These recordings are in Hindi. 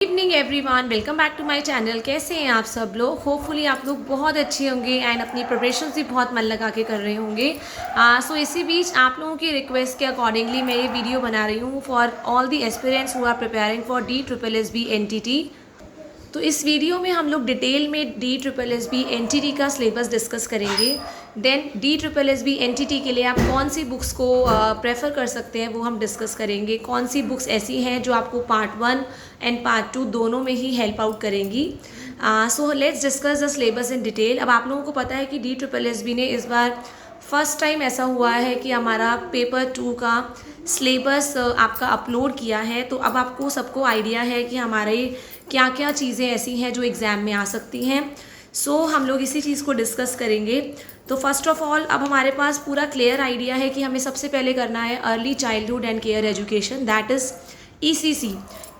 Evening everyone, welcome back to my channel. कैसे हैं आप सब लोग? होपफुली आप लोग बहुत अच्छे होंगे एंड अपनी प्रिपरेशन भी बहुत मन लगा के कर रहे होंगे। सो इसी बीच आप लोगों की रिक्वेस्ट के अकॉर्डिंगली मैं ये वीडियो बना रही हूँ for all the aspirants who are preparing for DSSB NTT। तो इस वीडियो में हम लोग डिटेल में DSSB NTT का सिलेबस डिस्कस करेंगे। देन DSSB NTT के लिए आप कौन सी बुक्स को प्रेफर कर सकते हैं वो हम डिस्कस करेंगे। कौन सी बुक्स ऐसी हैं जो आपको पार्ट 1 एंड पार्ट 2 दोनों में ही हेल्प आउट करेंगी। So let's discuss the syllabus in detail. अब आप लोगों को पता है कि DSSB ने इस बार फर्स्ट टाइम ऐसा हुआ है कि हमारा पेपर 2 का सिलेबस आपका अपलोड किया है। तो अब आपको सबको आइडिया है कि हमारे क्या क्या चीज़ें ऐसी हैं जो एग्ज़ाम में आ सकती हैं। सो हम लोग इसी चीज़ को डिस्कस करेंगे। तो फर्स्ट ऑफ ऑल अब हमारे पास पूरा क्लियर आइडिया है कि हमें सबसे पहले करना है early childhood and care education, that is ECC।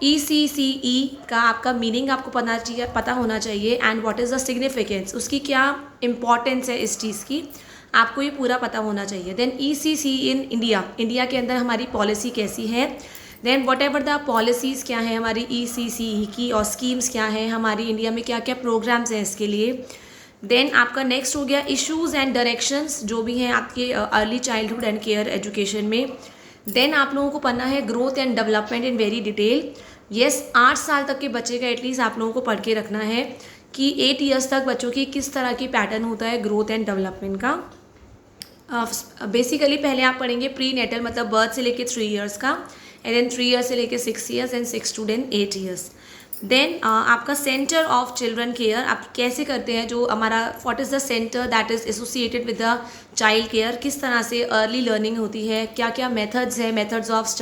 ECCE का आपका मीनिंग आपको पता होना चाहिए and what is the significance, उसकी क्या इम्पॉर्टेंस है इस चीज़ की, आपको ये पूरा पता होना चाहिए। देन ECC इन इंडिया के अंदर हमारी पॉलिसी कैसी है। Then whatever the policies क्या है हमारी ECCE की और स्कीम्स क्या हैं, हमारी इंडिया में क्या क्या प्रोग्राम्स हैं इसके लिए। देन आपका नेक्स्ट हो गया इश्यूज़ एंड डायरेक्शंस जो भी हैं आपके early childhood and care education में। देन आप लोगों को पढ़ना है growth and development in very detail. Yes, 8 साल तक के बच्चे का एटलीस्ट आप लोगों को पढ़ के रखना है कि 8 ईयर्स तक बच्चों की किस तरह की पैटर्न होता है ग्रोथ एंड डेवलपमेंट का। बेसिकली पहले आप पढ़ेंगे प्री नेटल मतलब बर्थ से लेके 3 ईयर्स का, एंड देन 3 ईयर्स से लेके 6 years and 6 to 8 years. Then आपका सेंटर ऑफ चिल्ड्रन केयर आप कैसे करते हैं, जो हमारा what is the centre that is associated with the child care, किस तरह से अर्ली लर्निंग होती है, क्या क्या मेथड्स है, मेथड्स ऑफ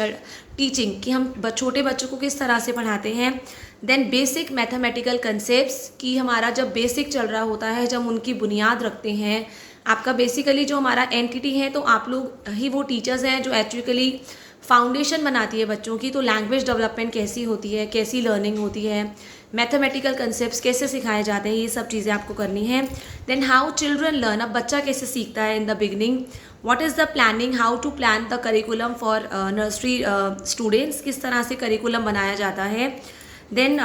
टीचिंग कि हम छोटे बच्चों को किस तरह से पढ़ाते हैं। देन बेसिक मैथमेटिकल कंसेप्ट्स कि हमारा जब बेसिक चल रहा होता है, जब उनकी बुनियाद रखते हैं। आपका बेसिकली जो हमारा एंटिटी है तो आप लोग ही वो टीचर्स हैं जो एक्चुअली फाउंडेशन बनाती है बच्चों की। तो लैंग्वेज डेवलपमेंट कैसी होती है, कैसी लर्निंग होती है, मैथमेटिकल कंसेप्ट्स कैसे सिखाए जाते हैं, ये सब चीज़ें आपको करनी है। देन हाउ चिल्ड्रन लर्न, अब बच्चा कैसे सीखता है in the beginning, what is the planning, how to plan the curriculum for nursery students, किस तरह से करिकुलम बनाया जाता है। Then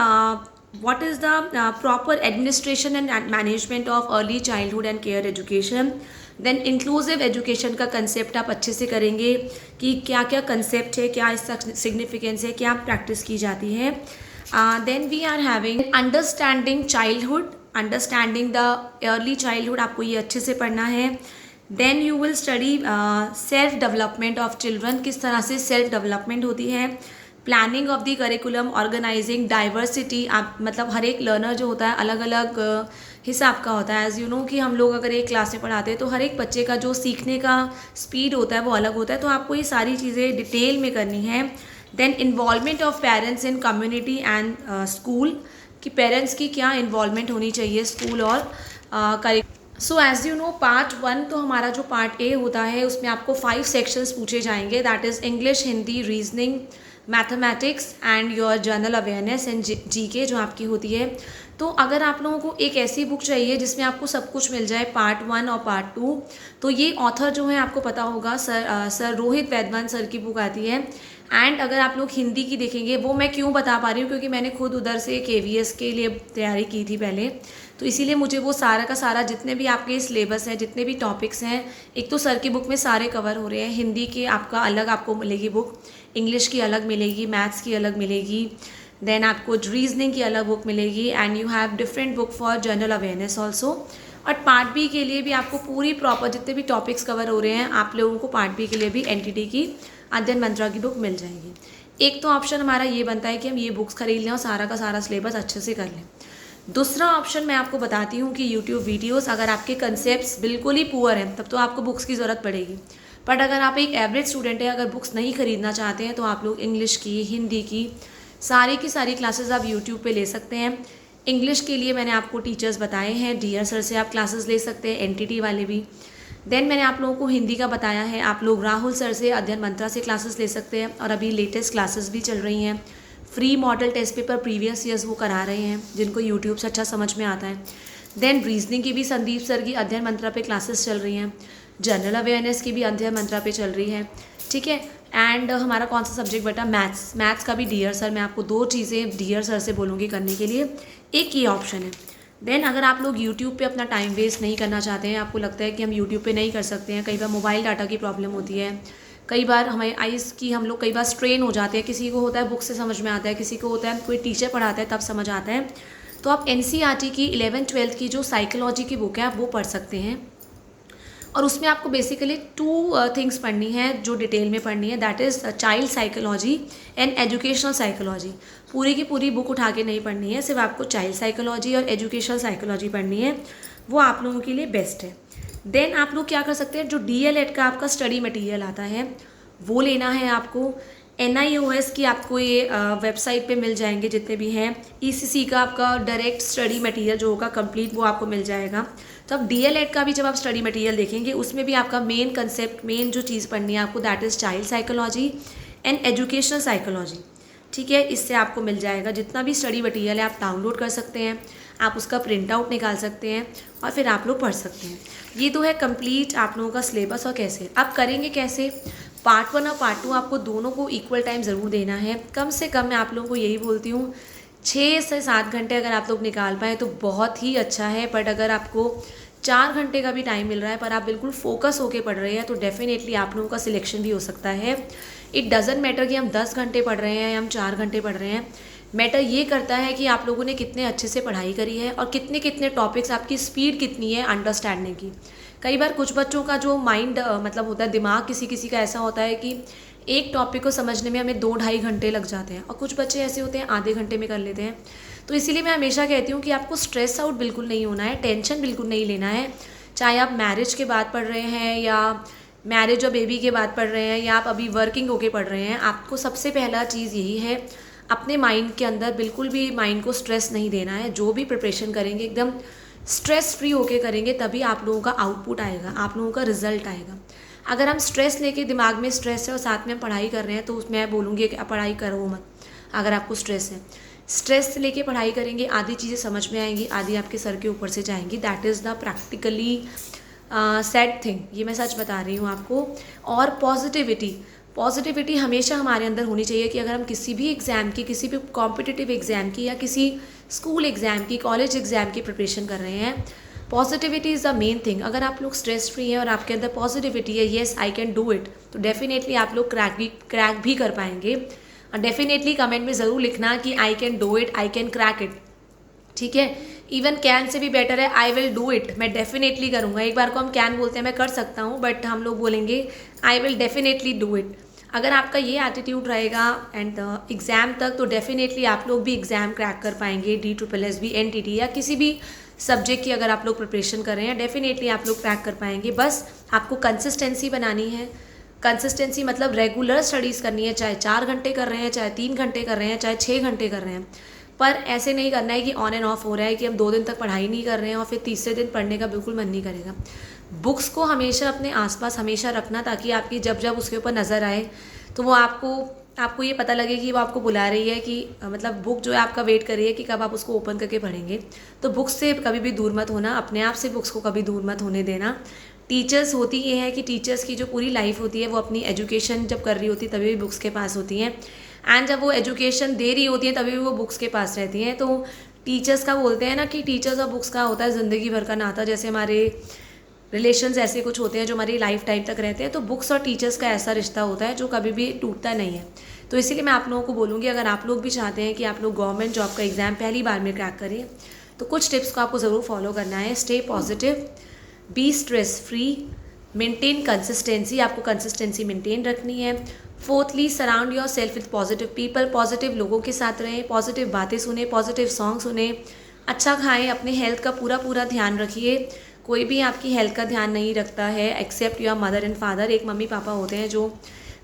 what is the proper administration and management of early childhood and care education। Then inclusive education का कंसेप्ट आप अच्छे से करेंगे कि क्या क्या कंसेप्ट है, क्या इसका सिग्निफिकेंस है, क्या प्रैक्टिस की जाती है। Then we are having understanding childhood, understanding the early childhood, आपको ये अच्छे से पढ़ना है। Then you will study self development of children, किस तरह से सेल्फ डेवलपमेंट होती है। Planning of the curriculum, organising diversity, आप मतलब हर एक लर्नर जो होता है अलग अलग हिसाब का होता है। एज यू नो कि हम लोग अगर एक क्लास में पढ़ाते हैं तो हर एक बच्चे का जो सीखने का स्पीड होता है वो अलग होता है, तो आपको ये सारी चीज़ें डिटेल में करनी है। Then involvement of parents in community and school, कि पेरेंट्स की क्या इन्वॉल्वमेंट होनी चाहिए स्कूल और so as you know part 1 तो हमारा जो पार्ट ए होता है उसमें आपको 5 सेक्शंस पूछे जाएंगे, that is English, Hindi, reasoning, mathematics and your general awareness and GK जो आपकी होती है। तो अगर आप लोगों को एक ऐसी बुक चाहिए जिसमें आपको सब कुछ मिल जाए पार्ट 1 और पार्ट 2, तो ये ऑथर जो है आपको पता होगा सर रोहित वैद्यवान सर की बुक आती है। एंड अगर आप लोग हिंदी की देखेंगे, वो मैं क्यों बता पा रही हूँ क्योंकि मैंने खुद उधर से KVS के लिए तैयारी की थी पहले, तो इसीलिए मुझे वो सारा का सारा जितने भी आपके सिलेबस हैं, जितने भी टॉपिक्स हैं, एक तो सर की बुक में सारे कवर हो रहे हैं। हिंदी के आपका अलग आपको मिलेगी बुक, इंग्लिश की अलग मिलेगी, मैथ्स की अलग मिलेगी, देन आपको रीजनिंग की अलग बुक मिलेगी, and you have different book for general awareness also. और पार्ट बी के लिए भी आपको पूरी प्रॉपर जितने भी टॉपिक्स कवर हो रहे हैं आप लोगों को पार्ट बी के लिए भी NTT की अध्ययन मंत्रा की बुक मिल जाएगी। एक तो ऑप्शन हमारा ये बनता है कि हम ये बुक्स खरीद लें और सारा का सारा सिलेबस अच्छे से कर लें। दूसरा ऑप्शन मैं आपको बताती हूँ कि यूट्यूब वीडियोस, अगर आपके कंसेप्ट्स बिल्कुल ही पुअर हैं तब तो आपको बुक्स की ज़रूरत पड़ेगी, बट अगर आप एक एवरेज स्टूडेंट हैं, अगर बुक्स नहीं खरीदना चाहते हैं तो आप लोग इंग्लिश की, हिंदी की सारी क्लासेस आप यूट्यूब पे ले सकते हैं। इंग्लिश के लिए मैंने आपको टीचर्स बताए हैं, डियर सर से आप क्लासेस ले सकते हैं, NTT वाले भी। देन मैंने आप लोगों को हिंदी का बताया है, आप लोग राहुल सर से, अध्ययन मंत्रा से क्लासेस ले सकते हैं, और अभी लेटेस्ट क्लासेस भी चल रही हैं। Free model test paper previous years वो करा रहे हैं जिनको यूट्यूब से अच्छा समझ में आता है। देन रीजनिंग की भी संदीप सर की अध्ययन मंत्रा पे क्लासेस चल रही हैं, जनरल अवेयरनेस की भी अध्ययन मंत्रा पे चल रही है, ठीक है। एंड हमारा कौन सा सब्जेक्ट बेटा, मैथ्स। मैथ्स का भी डियर सर, मैं आपको 2 चीज़ें डियर सर से बोलूँगी करने के लिए, एक ये ऑप्शन है। देन अगर आप लोग यूट्यूब पे अपना टाइम वेस्ट नहीं करना चाहते हैं, आपको लगता है कि हम यूट्यूब पे नहीं कर सकते हैं, कई बार मोबाइल डाटा की प्रॉब्लम होती है, कई बार हमें आइज़ की हम लोग कई बार स्ट्रेन हो जाते हैं, किसी को होता है बुक से समझ में आता है, किसी को होता है कोई टीचर पढ़ाता है तब समझ आता है, तो आप NCERT की 11th-12th की जो साइकोलॉजी की बुक है आप वो पढ़ सकते हैं। और उसमें आपको बेसिकली 2 थिंग्स पढ़नी है जो डिटेल में पढ़नी है, that is child psychology and educational psychology. पूरी की पूरी बुक उठा के नहीं पढ़नी है, सिर्फ आपको चाइल्ड साइकोलॉजी और एजुकेशनल साइकोलॉजी पढ़नी है, वो आप लोगों के लिए बेस्ट है। देन आप लोग क्या कर सकते हैं, जो DLED का आपका स्टडी मटेरियल आता है वो लेना है आपको। NIOS की आपको ये वेबसाइट पे मिल जाएंगे जितने भी हैं। ECC का आपका डायरेक्ट स्टडी मटेरियल जो होगा कंप्लीट वो आपको मिल जाएगा। तो अब DLED का भी जब आप स्टडी मटेरियल देखेंगे उसमें भी आपका मेन कंसेप्ट, मेन जो चीज़ पढ़नी है आपको, that is child psychology and educational psychology. ठीक है, इससे आपको मिल जाएगा। जितना भी स्टडी मटेरियल है आप डाउनलोड कर सकते हैं, आप उसका प्रिंट आउट निकाल सकते हैं और फिर आप लोग पढ़ सकते हैं। ये तो है कंप्लीट आप लोगों का सिलेबस। और कैसे आप करेंगे, कैसे, पार्ट 1 और पार्ट 2 आपको दोनों को इक्वल टाइम ज़रूर देना है। कम से कम मैं आप लोगों को यही बोलती हूँ 6 से 7 घंटे अगर आप लोग निकाल पाएँ तो बहुत ही अच्छा है। बट अगर आपको 4 घंटे का भी टाइम मिल रहा है पर आप बिल्कुल फोकस होके पढ़ रहे हैं तो डेफिनेटली आप लोगों का सिलेक्शन भी हो सकता है। इट डज़ंट मैटर कि हम 10 घंटे पढ़ रहे हैं या हम 4 घंटे पढ़ रहे हैं, मैटर ये करता है कि आप लोगों ने कितने अच्छे से पढ़ाई करी है और कितने कितने टॉपिक्स, आपकी स्पीड कितनी है अंडरस्टैंडिंग की। कई बार कुछ बच्चों का जो माइंड मतलब होता है, दिमाग किसी किसी का ऐसा होता है कि एक टॉपिक को समझने में हमें 2-2.5 घंटे लग जाते हैं और कुछ बच्चे ऐसे होते हैं आधे घंटे में कर लेते हैं। तो इसीलिए मैं हमेशा कहती हूँ कि आपको स्ट्रेस आउट बिल्कुल नहीं होना है, टेंशन बिल्कुल नहीं लेना है। चाहे आप मैरिज के बाद पढ़ रहे हैं या मैरिज और बेबी के बाद पढ़ रहे हैं या आप अभी वर्किंग होके पढ़ रहे हैं, आपको सबसे पहला चीज़ यही है, अपने माइंड के अंदर बिल्कुल भी माइंड को स्ट्रेस नहीं देना है। जो भी प्रिपरेशन करेंगे एकदम स्ट्रेस फ्री होके करेंगे, तभी आप लोगों का आउटपुट आएगा, आप लोगों का रिजल्ट आएगा। अगर हम स्ट्रेस लेके, दिमाग में स्ट्रेस है और साथ में हम पढ़ाई कर रहे हैं तो उसमें मैं बोलूँगी कि आप पढ़ाई करो मत। अगर आपको स्ट्रेस है, स्ट्रेस लेके पढ़ाई करेंगे, आधी चीज़ें समझ में आएंगी, आधी आपके सर के ऊपर से जाएंगी। That is the practically sad thing, ये मैं सच बता रही हूँ आपको। और पॉजिटिविटी हमेशा हमारे अंदर होनी चाहिए कि अगर हम किसी भी एग्ज़ाम की, किसी भी कॉम्पिटिटिव एग्ज़ाम की या किसी स्कूल एग्ज़ाम की, कॉलेज एग्ज़ाम की प्रिपरेशन कर रहे हैं, positivity is the main thing. अगर आप लोग स्ट्रेस फ्री हैं और आपके अंदर पॉजिटिविटी है, yes I can do it, तो डेफिनेटली आप लोग क्रैक भी कर पाएंगे। और डेफिनेटली कमेंट में ज़रूर लिखना कि I can do it, I can crack it. ठीक है, इवन कैन से भी बेटर है आई विल डू इट, मैं डेफिनेटली करूँगा। एक बार को हम कैन बोलते हैं मैं कर सकता हूँ, बट हम लोग बोलेंगे I will definitely do it. अगर आपका ये एटीट्यूड रहेगा एंड एग्ज़ाम तक, तो डेफिनेटली आप लोग भी एग्ज़ाम क्रैक कर पाएंगे। DSSB, NTT या किसी भी सब्जेक्ट की अगर आप लोग प्रिपरेशन कर रहे हैं, डेफिनेटली आप लोग क्रैक कर पाएंगे। बस आपको कंसिस्टेंसी बनानी है। कंसिस्टेंसी मतलब रेगुलर स्टडीज़ करनी है, चाहे 4 घंटे कर रहे हैं, चाहे 3 घंटे कर रहे हैं, चाहे 6 घंटे कर रहे हैं। पर ऐसे नहीं करना है कि ऑन एंड ऑफ हो रहा है कि हम 2 दिन तक पढ़ाई नहीं कर रहे हैं और फिर तीसरे दिन पढ़ने का बिल्कुल मन नहीं करेगा। बुक्स को हमेशा अपने आसपास हमेशा रखना, ताकि आपकी जब जब उसके ऊपर नज़र आए तो वो आपको ये पता लगे कि वो आपको बुला रही है, कि मतलब बुक जो है आपका वेट कर रही है कि कब आप उसको ओपन करके पढ़ेंगे। तो बुक्स से कभी भी दूर मत होना, अपने आप से बुक्स को कभी दूर मत होने देना। टीचर्स होती ये है कि टीचर्स की जो पूरी लाइफ होती है वो अपनी एजुकेशन जब कर रही होती है तभी भी बुक्स के पास होती हैं, एंड जब वो एजुकेशन दे रही होती है तभी भी वो बुक्स के पास रहती हैं। तो टीचर्स का बोलते हैं ना कि टीचर्स और बुक्स का होता है ज़िंदगी भर का नाता, जैसे हमारे रिलेशंस ऐसे कुछ होते हैं जो हमारी लाइफ टाइम तक रहते हैं, तो बुक्स और टीचर्स का ऐसा रिश्ता होता है जो कभी भी टूटता नहीं है। तो इसीलिए मैं आप लोगों को बोलूँगी, अगर आप लोग भी चाहते हैं कि आप लोग गवर्नमेंट जॉब का एग्ज़ाम पहली बार में क्रैक करें, तो कुछ टिप्स को आपको ज़रूर फॉलो करना है। Stay positive, be stress free, maintain consistency, आपको कंसिस्टेंसी मेंटेन रखनी है। Fourthly, surround yourself with positive people, positive लोगों के साथ रहें, पॉजिटिव बातें सुने, पॉजिटिव सॉन्ग सुने, अच्छा खाएं, अपने हेल्थ का पूरा ध्यान रखिए। कोई भी आपकी हेल्थ का ध्यान नहीं रखता है except your mother and father. एक मम्मी पापा होते हैं जो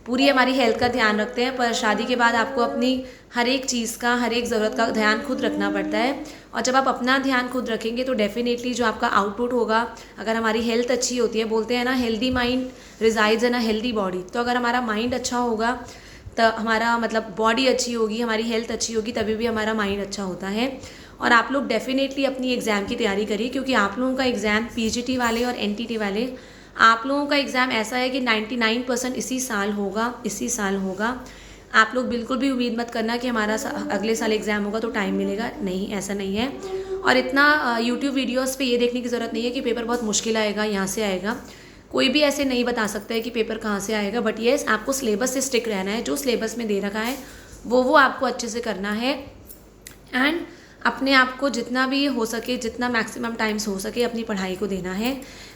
पूरी हमारी हेल्थ का ध्यान रखते हैं, पर शादी के बाद आपको अपनी हर एक चीज़ का, हर एक ज़रूरत का ध्यान खुद रखना पड़ता है। और जब आप अपना ध्यान खुद रखेंगे तो डेफिनेटली जो आपका आउटपुट होगा, अगर हमारी हेल्थ अच्छी होती है, बोलते हैं ना healthy mind resides in a healthy body, तो अगर हमारा माइंड अच्छा होगा तो हमारा मतलब बॉडी अच्छी होगी, हमारी हेल्थ अच्छी होगी, तभी भी हमारा माइंड अच्छा होता है। और आप लोग डेफिनेटली अपनी एग्ज़ाम की तैयारी करिए, क्योंकि आप लोगों का एग्ज़ाम PGT वाले और NTT वाले आप लोगों का एग्ज़ाम ऐसा है कि 99% इसी साल होगा। आप लोग बिल्कुल भी उम्मीद मत करना कि हमारा अगले साल एग्ज़ाम होगा तो टाइम मिलेगा, नहीं, ऐसा नहीं है। और इतना यूट्यूब वीडियोस पे ये देखने की ज़रूरत नहीं है कि पेपर बहुत मुश्किल आएगा, यहाँ से आएगा। कोई भी ऐसे नहीं बता सकता है कि पेपर कहाँ से आएगा, बट येस आपको सिलेबस से स्टिक रहना है। जो सिलेबस में दे रखा है वो आपको अच्छे से करना है। एंड अपने आप को जितना भी हो सके, जितना मैक्सिमम टाइम्स हो सके अपनी पढ़ाई को देना है।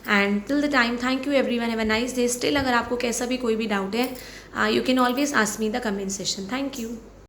And till the time, thank you everyone, have a nice day. Still अगर आपको कैसा भी कोई भी डाउट है, you can always ask me the comment session. Thank you.